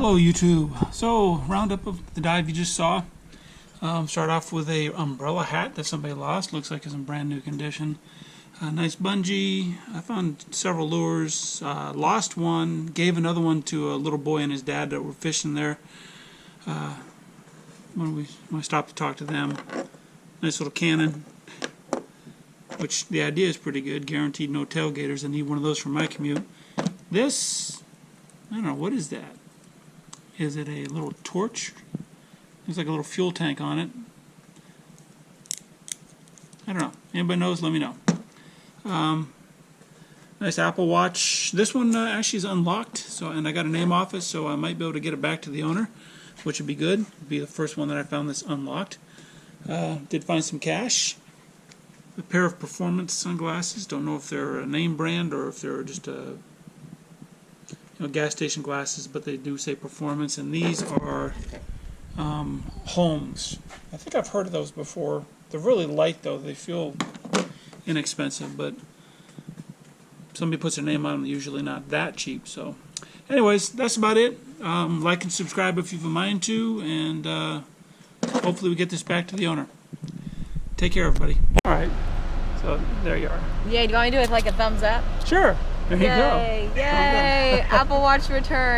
Hello YouTube. So roundup of the dive you just saw. Start off with a umbrella hat that somebody lost. Looks like it's in brand new condition. Nice bungee. I found several lures. Lost one. Gave another one to a little boy and his dad that were fishing there. When I stopped to talk to them. Nice little cannon. Which the idea is pretty good. Guaranteed no tailgaters. I need one of those for my commute. This, I don't know, what is that? Is it a little torch? Looks like a little fuel tank on it. I don't know. Anybody knows? Let me know. Nice Apple Watch. This one actually is unlocked, so and I got a name off it, so I might be able to get it back to the owner, which would be good. It'd be the first one that I found that's unlocked. Did find some cash. A pair of performance sunglasses. Don't know if they're a name brand or if they're just a gas station glasses, but they do say performance. And these are Holmes. I think I've heard of those before. They're really light though. They feel inexpensive, but somebody puts their name on them. They're usually not that cheap. So, anyways, that's about it. Like and subscribe if you've a mind to, and hopefully we get this back to the owner. Take care, everybody. All right. So there you are. Yay! Do you want me to do it with like a thumbs up? Sure. There you go. Yay! Yay! Apple Watch return.